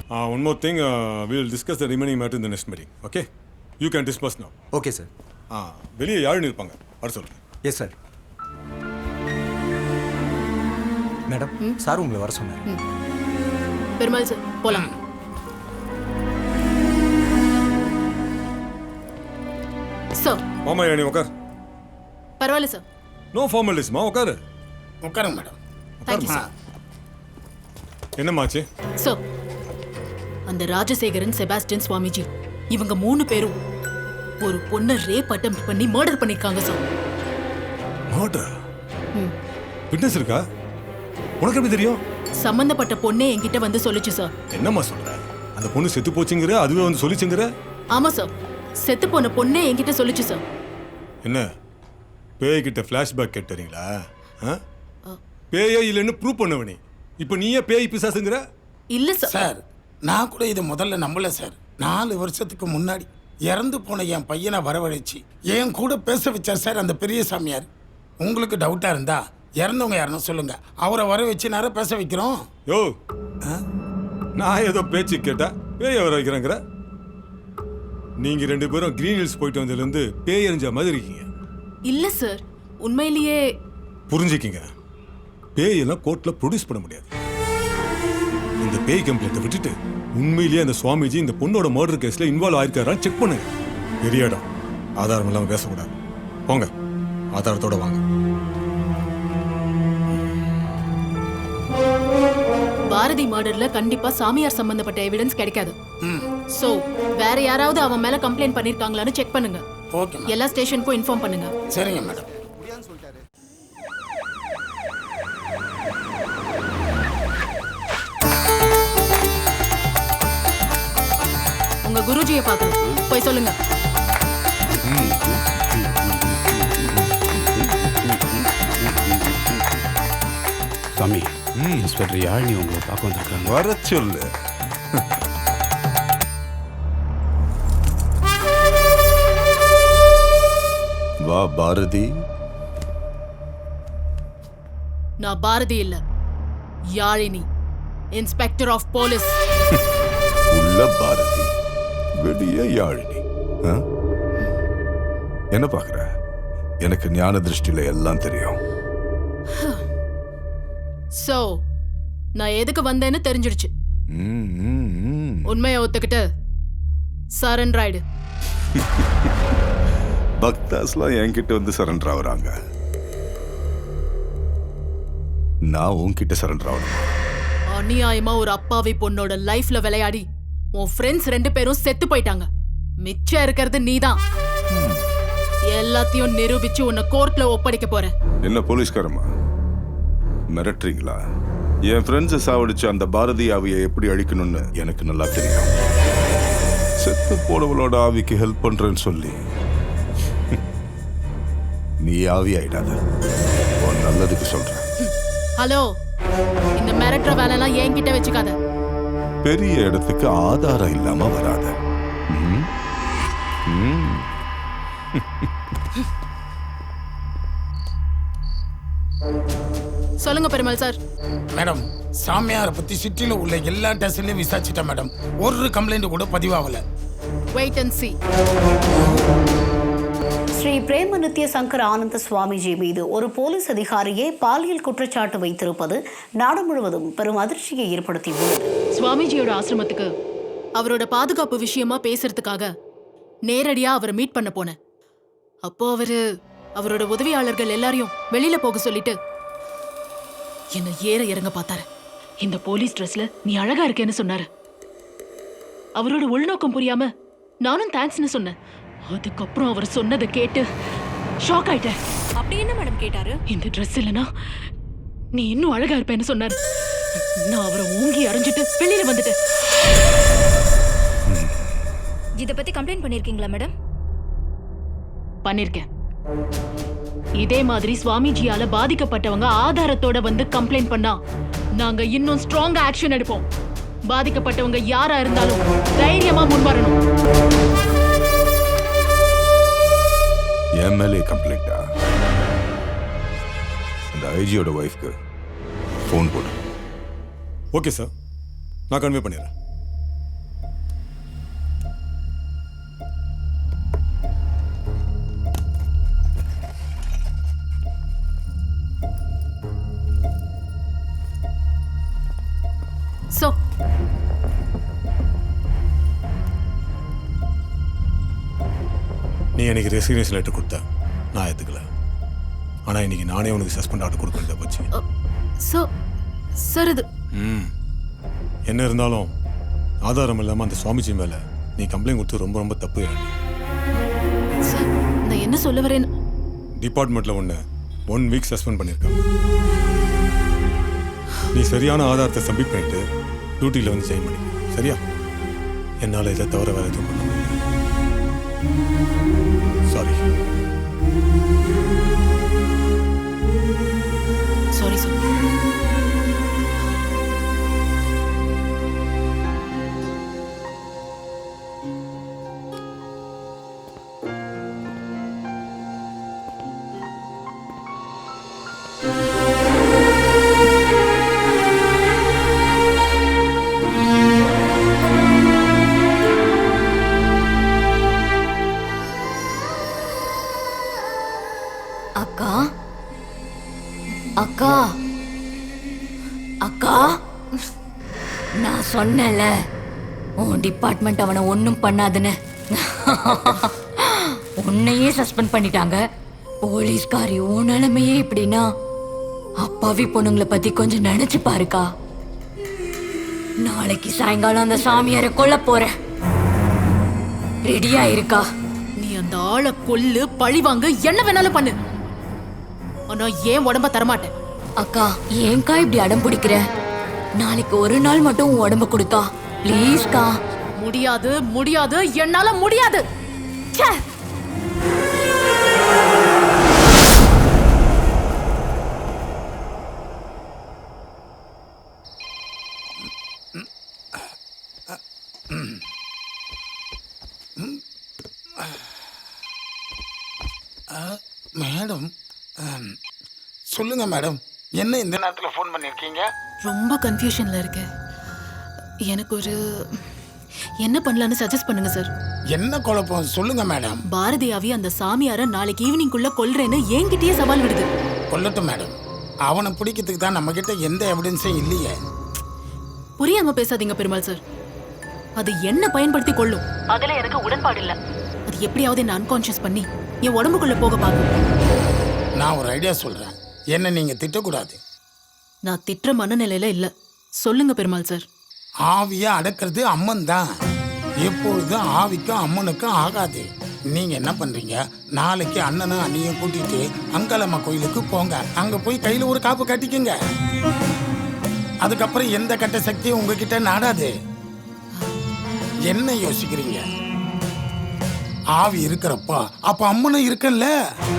One more thing, we will discuss the remaining matter in the next meeting. Okay? You can disperse now. Okay sir. வெளியே யாருன்னு இருப்பாங்க வர சொல்லுங்க. Yes sir. Madam sir உங்களை வர சொன்னார். பெருமாள் சார் போலாம். சார் மாமா நீ உட்கார். பரவாயில்ல சார். நோ ஃபார்மாலிட்டிஸ்மா, உட்காரு. உட்காருங்க மேடம். Thank you sir. என்னமாச்சு? சார் அந்த ராஜசேகரன், செபாஸ்டியன், சுவாமிஜி இவங்க 3 பேரும் ஒரு பொண்ணை ரேப் அட்டெம்ப்ட் பண்ணி மர்டர் பண்ணிருக்காங்க சார். மர்டர்? விட்னஸ் இருக்கா? உனக்கு எப்படி தெரியும்? சம்பந்தப்பட்ட பொண்ணே என்கிட்ட வந்து சொல்லுச்சு சார். என்னம்மா சொல்ற? அந்த பொண்ணு செத்து போச்சுங்கிற, அதுவே வந்து சொல்லிச்சுங்கிற? ஆமா சார், செத்து போன பொண்ணே என்கிட்ட சொல்லுச்சு சார். என்ன பேய்கிட்ட ஃபிளாஷ்பேக் கேட்டுறீங்களா? பேயே இல்லைன்னு ப்ரூவ் பண்ணவனே இப்போ நீயே பேய் பிசாசுங்கிற? இல்ல சார். சார் நான் கூட இது முதல்ல நம்பல சார். 4 வருஷத்துக்கு முன்னாடி இறந்து போன என் பையனை வரவழைச்சு என் கூட பேச வச்சார் சார் அந்த பெரிய சாமியார். உங்களுக்கு டவுட்டா இருந்தா இறந்தவங்க யாருன்னு சொல்லுங்க, அவரை வர வச்சு நேரம் பேச வைக்கிறோம். யோ, நான் ஏதோ பேச்சு கேட்டா பேய வர வைக்கிறேங்கிற? நீங்க 2 பேரும் கிரீன் ஹில்ஸ் போயிட்டு வந்ததுலேருந்து பேய் எறிஞ்ச மாதிரி இருக்கீங்க. இல்ல சார், உண்மையிலேயே புரிஞ்சுக்கிங்க. பேய் எல்லாம் கோர்ட்ல ப்ரொடியூஸ் பண்ண முடியாது. இந்த பேய் கம்ப்ளைண்ட்டை விட்டுட்டு உண்மையிலேயே அந்த சுவாமிஜி இந்த பொண்ணோட மர்டர் கேஸ்ல இன்வால்வ் ஆயிருக்காரான்னு செக் பண்ணுங்க. பெரிய இடம், ஆதாரம் இல்லாம பேசக்கூடாது. போங்க, ஆதாரத்தோட வாங்க. பாரதி மர்டர்ல கண்டிப்பா சாமியார் சம்பந்தப்பட்ட எவிடன்ஸ் கிடைக்காது. சோ வேற யாராவது அவன் மேல கம்ப்ளைண்ட் பண்ணிருக்காங்களான்னு செக் பண்ணுங்க. ஓகே, எல்லா ஸ்டேஷனுக்கும் இன்ஃபார்ம் பண்ணுங்க. சரிங்க மேடம். உங்க குருஜியை பார்க்கணும், போய் சொல்லுங்க. சாமி, இன்ஸ்பெக்டர் யாழினி உங்களை பார்க்க வந்திருக்காங்க. வர சொல்லு. வா பாரதி. நான் பாரதி இல்ல, யாழினி, இன்ஸ்பெக்டர் ஆஃப் போலீஸ். உள்ள பாரதி, வெளிய யாழினி. என்ன பாக்குற? எனக்கு ஞான திருஷ்டியில எல்லாம் தெரியும். சோ நான் எதுக்கு வந்தேன்னு தெரிஞ்சிடுச்சு. உண்மையை ஒத்துக்கிட்டு சரண்டர் ஆயிடு. பக்தாஸ்லாம் என்கிட்ட வந்து சரண்டர் ஆகுறாங்க. நான் உன்கிட்ட சரண்டர் ஆகணும். அநியாயமா ஒரு அப்பாவி பொண்ணோட லைஃப்ல விளையாடி உன் ஃப்ரெண்ட்ஸ் 2 பேரும் செத்து போயிட்டாங்க. மிச்சம் இருக்கிறது நீதான். எல்லாத்தையும் நிரூபிச்சு உன்னை கோர்ட்ல ஒப்படைக்க போறேன். என்ன போலீஸ்காரமா மிரட்டுறீங்களா? என் ஃப்ரெண்ட்ஸை சாவடிச்சு அந்த பாரதி ஆவியை எப்படி அழிக்கணும்னு எனக்கு நல்லா தெரியும். செத்து போனவளோட ஆவிக்கு ஹெல்ப் பண்றேன்னு சொல்லி நீ ஆவி ஆயிடாத. உன் நல்லதுக்கு சொல்றேன். ஹலோ, இந்த மிரட்டுற வேலைலாம் என்கிட்ட வச்சுக்காத. பெரிய இடத்துக்கு ஆதாரம் இல்லாம வராத. சொல்லுங்க பெருமாள் சார். மேடம், சாமியாரை பத்தி சிட்டில உள்ள எல்லா ஸ்டேஷன்லயும் விசாரிச்சிட்டேன் மேடம். ஒரு கம்ப்ளைண்ட் கூட பதிவாகல. Wait and see. Sri Prema Nithya Shankara ஆனந்த சுவாமிஜி மீது ஒரு போலீஸ் அதிகாரியே பாலியல் குற்றச்சாட்டு வைத்திருப்பது நாடு முழுவதும் பெரும் அதிர்ச்சியை ஏற்படுத்தியுள்ளது. சுவாமிஜியோட ஆசிரமத்துக்கு அவரோட பாதுகாப்பு விஷயமா பேசுறதுக்காக நேரடியா அவரை மீட் பண்ண போனேன். அப்போ அவரோட உதவியாளர்கள் எல்லாரையும் வெளியில போக சொல்லிட்டு என்ன ஏற இறங்க பார்த்தாரு. இந்த போலீஸ் ட்ரெஸ்ல நீ அழகா இருக்கேன்னு சொன்னாரு. அவரோட உள்நோக்கம் புரியாம நானும் தேங்க்ஸ்னு சொன்னேன். அதுக்கப்புறம் அவர் சொன்னதை கேட்டு ஷாக் ஆயிட்டேன். அப்படி என்ன மேடம் கேட்டாரு? இந்த ட்ரெஸ் இல்லனா நீ இன்னும் அழகா இருப்பேன்னு சொன்னாரு. நான் அவரை ஓங்கி அரைஞ்சிட்டு வெளியில வந்துட்டேன். இத பத்தி கம்ப்ளைண்ட் பண்ணிருக்கீங்களா மேடம்? பண்ணிருக்கேன். இதே மாதிரி சுவாமிஜியால பாதிக்கப்பட்டவங்க ஆதாரத்தோட வந்து கம்ப்ளைண்ட் பண்ணா நாங்க இன்னும் ஸ்ட்ராங்கா ஆக்ஷன் எடுப்போம். பாதிக்கப்பட்டவங்க யாரா இருந்தாலும் தைரியமா முன்வரணும். எம்எல்ஏ கம்ப்ளைண்டா? அந்த ஐஜியோட ஒய்ஃப்க்கு ஃபோன் போடு. ஓகே சார், நான் கன்வே பண்ணிடுறேன். சோ நீ எனக்கு ரெசிக்னேஷன் லெட்டர் கொடுத்த, நான் ஏற்றுக்கல. ஆனால் இன்னைக்கு நானே உனக்கு சஸ்பெண்ட் ஆர்டர் கொடுக்க வேண்டியதை போச்சு. சோ சார் இது என்ன இருந்தாலும் ஆதாரம் இல்லாமல் அந்த சுவாமிஜி மேலே நீ கம்ப்ளைண்ட் கொடுத்து ரொம்ப ரொம்ப தப்பு. சார் நான் என்ன சொல்ல வரேன்னு டிபார்ட்மெண்ட்டில் ஒன்று 1 வீக் சஸ்பெண்ட் பண்ணியிருக்காங்க. நீ சரியான ஆதாரத்தை சப்மிட் பண்ணிட்டு டியூட்டியில் வந்து ஜாயின் பண்ணிக்க. சரியா? என்னால் இதை தவிர வேறு எதுவும் பண்ண முடியாது. சாரி. Sorry sir. அக்கா அக்கா அக்கா, நான் சொன்னல உன் டிபார்ட்மெண்ட் அவனை ஒன்றும் பண்ணாதுன்னு. உன்னையே சஸ்பெண்ட் பண்ணிட்டாங்க. போலீஸ்காரி உன் நிலைமையே இப்படின்னா அப்பாவி பொண்ணுங்களை பத்தி கொஞ்சம் நினைச்சு பாருக்கா. நாளைக்கு சாயங்காலம் அந்த சாமியாரை கொல்ல போறேன். ரெடியா இருக்கா? நீ அந்த ஆளை கொல்லு, பழி வாங்க, என்ன வேணாலும் பண்ணு. ஆனா ஏன் உடம்ப தரமாட்டேன். அக்கா, ஏன்க்கா இப்படி அடம் பிடிக்கிற? நாளைக்கு ஒரு நாள் மட்டும் உன் உடம்ப கொடுக்கா, ப்ளீஸ்க்கா. முடியாது முடியாது, என்னால முடியாது. ச்சே. மேடம், சொல்லுங்க மேடம், என்ன இந்த நேரத்தில் ஃபோன் பண்ணியிருக்கீங்க? ரொம்ப கன்ஃபியூஷன்ல இருக்கேன். எனக்கு ஒரு என்ன பண்ணலான்னு சஜஸ்ட் பண்ணுங்க சார். என்ன குழப்பம் சொல்லுங்க மேடம். பாரதியாவி அந்த சாமியாரை நாளைக்கு ஈவினிங்குள்ள கொல்றேன்னு என்கிட்டயே சவால் விடுது. கொல்லட்டும் மேடம். அவனை பிடிக்கிறதுக்கு தான் நம்ம கிட்ட எந்த எவிடன்ஸும் இல்லையே. புரியாம பேசாதீங்க பெருமாள் சார். அது என்ன பயன்படுத்தி கொள்ளும், அதுல எனக்கு உடன்பாடு இல்ல. அது எப்படியாவது என்ன அன்கான்ஷியஸ் பண்ணி என் உடம்புக்குள்ள போக பார்க்கும். நான் ஒரு ஐடியா சொல்றேன், என்ன நீங்க திட்டக்கூடாது. நான் திட்டுற மனநிலையில இல்ல. சொல்லுங்க பெருமாள் சார். ஆவியை அடக்கிறது அம்மன் தான். எப்பொழுதும் ஆவிக்கும் அம்மனுக்கும் ஆகாது. நீங்க என்ன பண்றீங்க, நாளைக்கு அண்ணனும் அண்ணியும் கூட்டிட்டு அங்காளம்மா கோயிலுக்கு போங்க. அங்க போய் கையில ஒரு காப்பு கட்டிக்குங்க. அதுக்கப்புறம் எந்த கட்ட சக்தியும் உங்ககிட்ட நாடாது. என்ன யோசிக்கிறீங்க? ஆவி இருக்கிறப்ப அப்ப அம்மனும் இருக்கல்ல,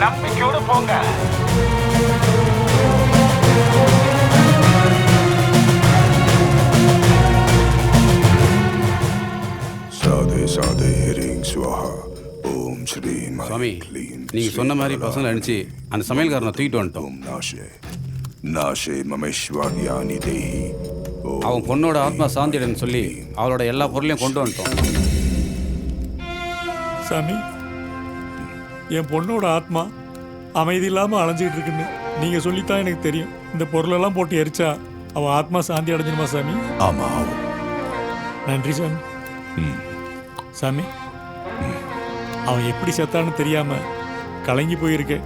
நம்பிக்கையோட போங்க. சாதே சாதே ஹிரிங் ஸ்வாஹா ஓம் ஸ்ரீ சுவாமி, நீங்க சொன்ன மாதிரி பசங்களை அனுப்பிச்சு அந்த சமையல்காரனை தூக்கிட்டு வந்துட்டோம். ஓம் நாஷே நாஷே மமேஸ்வர்யானி தேஹி. அவன் பொண்ணோட ஆத்மா சாந்தியடைன்னு சொல்லி அவளோட எல்லா பொருளையும் கொண்டு வந்துட்டோம். சாமி, என் பொண்ணோட ஆத்மா அமைதி இல்லாமல் அலைஞ்சிக்கிட்டு இருக்குன்னு நீங்கள் சொல்லித்தான் எனக்கு தெரியும். இந்த பொருளெல்லாம் போட்டு எரிச்சா அவள் ஆத்மா சாந்தி அடைஞ்சிருமா சாமி? ஆமா. நன்றி சாமி. சாமி, அவன் எப்படி செத்தான்னு தெரியாமல் கலங்கி போயிருக்க,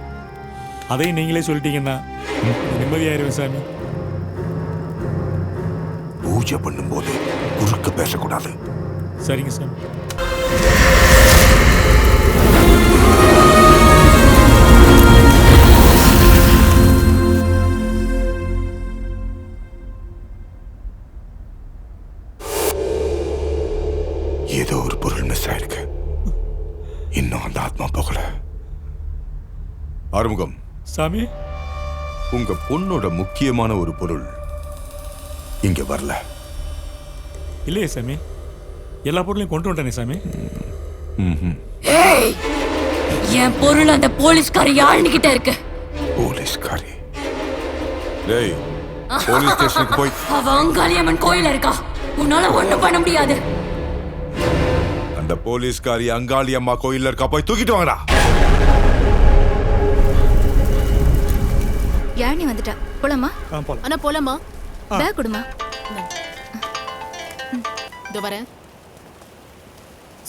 அதையும் நீங்களே சொல்லிட்டீங்கன்னா நிம்மதியாயிருவேன் சாமி. பூஜை பண்ணும்போது குறுக்க பேசக்கூடாது. சரிங்க சாமி. ஏதோ ஒரு பொருள் மிஸ் ஆயிருக்கு. இன்னும் அந்த ஆத்மா போகல. ஆறுமுகம் சாமி, உங்க பொண்ணோட முக்கியமான ஒரு பொருள் இங்க வரல. இல்லையே சாமி, எல்லா பொருளையும் கொண்டு வந்துட்டேனே சாமி. ஏய், என் பொருள் அந்த போலீஸ்காரி யாழ்னிக்கிட்ட இருக்கு. போலீஸ்காரி? டேய், போலீஸ் ஸ்டேஷனுக்கு போய். அவ அங்காளியம்மன் கோயில இருக்கா, உன்னால ஒண்ணும் பண்ண முடியாது. அந்த போலீஸ்காரி அங்காளி அம்மா கோயில்ல இருக்கா, போய் தூக்கிட்டு வாங்கடா. யாழ்னி வந்துட்டா, போலாமா? ஆனா போலாமா? பேக் கொடுமா. இதோ வரேன்.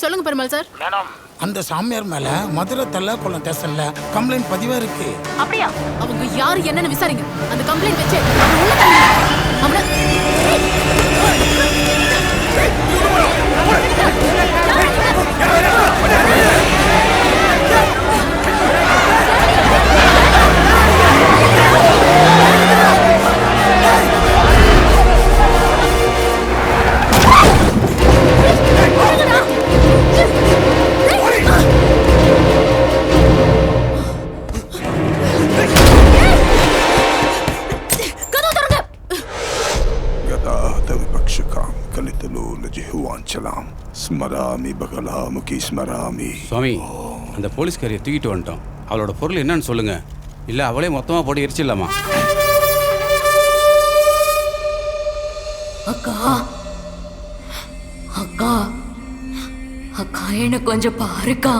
சொல்லுங்க பெருமாள் சார். மேடம், அந்த சாமியார் மேல மதுரை தல்லாக்குளம் ஸ்டேஷன்ல கம்ப்ளைண்ட் பதிவா இருக்கு. அப்படியா? அவங்க யாரு என்னன்னு விசாரிங்க. அந்த கம்ப்ளைண்ட் வச்சு அவனை உள்ள தள்ளுங்க. அவனை ஸ்மராமி பகலாமுகி ஸ்மராமி. சுவாமி, அந்த போலீஸ்காரியை தூக்கிட்டு வந்துட்டோம். அவளோட பொருள் என்னன்னு சொல்லுங்க, இல்லை அவளே மொத்தமாக போட்டு எரிச்சிடலாமா? அக்கா அக்கா அக்கா என்ன கொஞ்சம் பாருக்கா.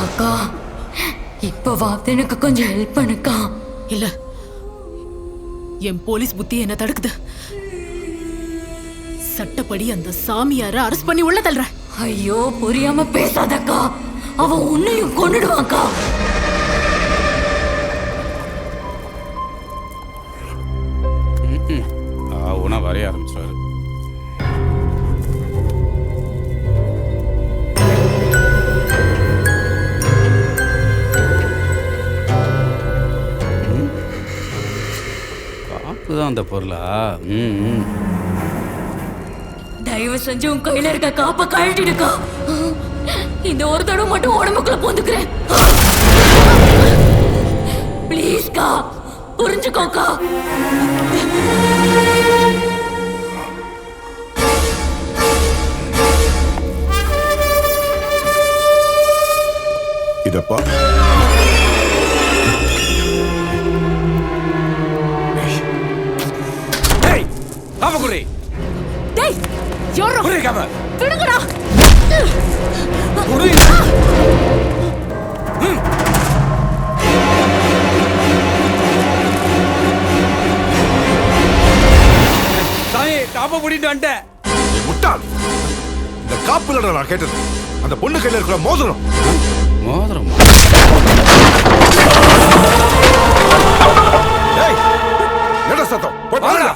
அக்கா இப்பவாவது எனக்கு கொஞ்சம் ஹெல்ப் பண்ணுக்கா. இல்ல, என் போலீஸ் புத்தி என்ன தடுக்குது. சட்டப்படி அந்த சாமியார அரெஸ்ட் பண்ணி உள்ள தள்ளுற. ஐயோ புரியாம பேசாதக்கா, அவன் உன்னையும் கொன்னுடுவாக்கா. உணவு வரைய ஆரம்பிச்சிருவாரு. காப்புதான் அந்த பொருளா? தயவு செஞ்சு உன் கையில இருக்க காப்ப கழட்டிடுக்கா. இந்த ஒரு தடவை மட்டும் உடம்புக்குள்ள பூந்துக்கிறேன். ப்ளீஸ்க்கா, புரிஞ்சுக்கோக்கா. இதப்பா காமகுடி டேய், யாரோ குடி காம விடுங்கடா. குடி. சாமி, காப்ப கூட்டிட்டு வந்துட்டேன். முட்டாள், இந்த காப்புல நான் கேட்டது அந்த பொண்ணு கையில இருக்கிற மோதிரம். மோதிரம்? என்ன சத்தம்? போய் பாருடா.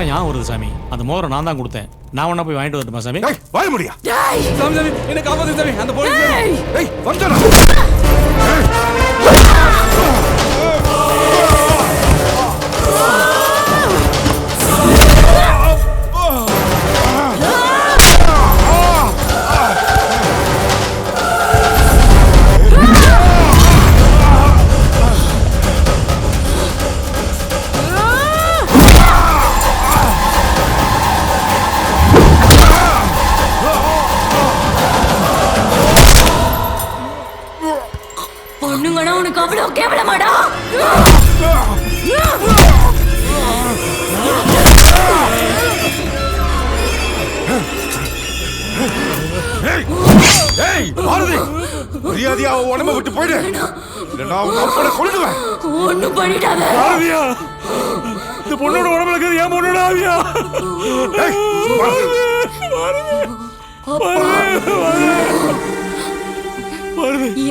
ஞாபகம் வருது சாமி. அந்த மோதிரம் நான் தான் கொடுத்தேன். நான் ஒண்ணா போய் வாங்கிட்டு வரட்டுமா சாமி? வாய முடியா? சாமி சாமி என்ன காப்பாத்து சாமி. அந்த போலீஸ் ஏய் வந்துடா. பொண்ணுங்கன்னா உனக்கு அவ்வளவு கேவலமாடா? மரியாதையா உடம்ப விட்டு போயிடு, இல்லைன்னா உங்க அப்பனை கொல்லுவேன். ஒண்ணும் பண்ணிடாத. ஆவியா, இந்த பொண்ணோட உடம்புல இருக்கிறது என் பொண்ணோட ஆவியா.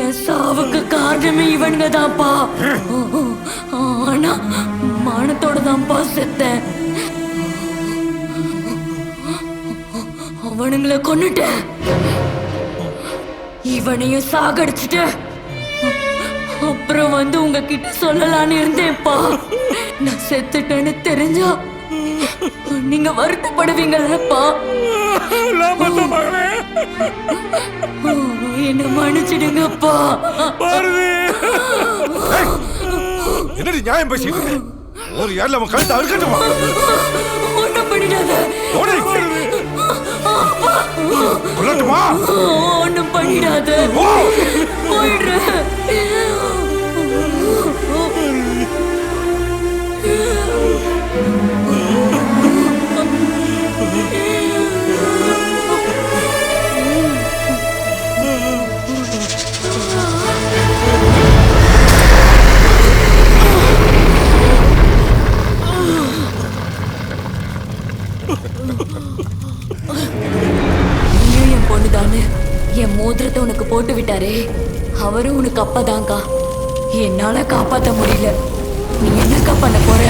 என் சாவுக்கு காரணமே இவனுங்க தான்ப்பா. ஆனா மானத்தோட தான்ப்பா செத்தேன். அவனுங்களை கொன்னுட்டேன், இவனையும் சாகடிச்சுட்டு அப்புறம் வந்து உங்ககிட்ட சொல்லலான்னு இருந்தேன்ப்பா. நான் செத்துட்டேன்னு தெரிஞ்சா நீங்க வருத்தப்படுவீங்களப்பா. என்ன மன்னிச்சிடுங்கப்பா. என்னடி நியாயம் பேசிட்டு இருக்க? ஒரு யாரில் அவன் கழுத்தை அறுக்கட்டுமா? ஒண்ணும் பண்ணிடாத. கொல்லட்டுமா? ஒண்ணும் பண்ணிடாத. போயிடுற. நீயும் என் பொண்ணுதானே. என் மோதிரத்தை உனக்கு போட்டு விட்டாரே, அவரும் உனக்கு அப்பதான்க்கா. என்னால காப்பாத்த முடியல. நீ என்னக்கா பண்ண போற?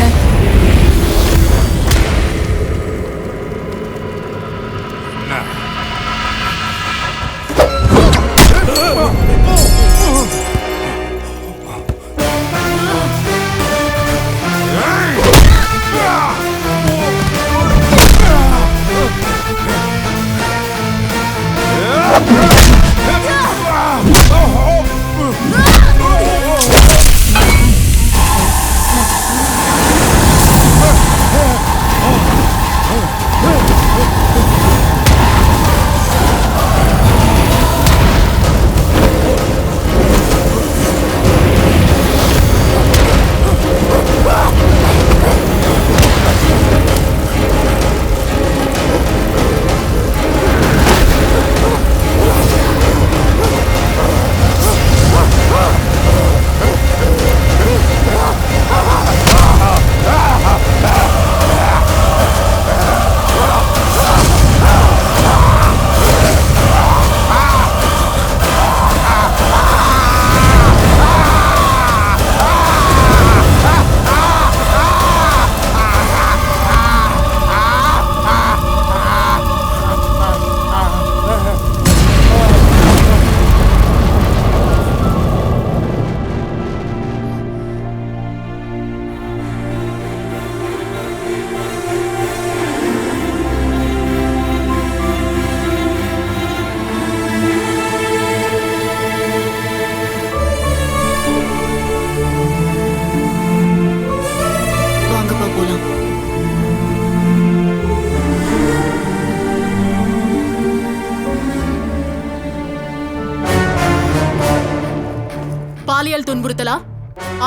பாலியல் துன்புறுத்தலா?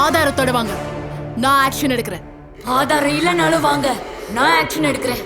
ஆதாரத்தோட வாங்க, நான் ஆக்ஷன் எடுக்கிறேன். ஆதாரம் இல்லைனாலும் வாங்க, நான் ஆக்ஷன் எடுக்கிறேன்.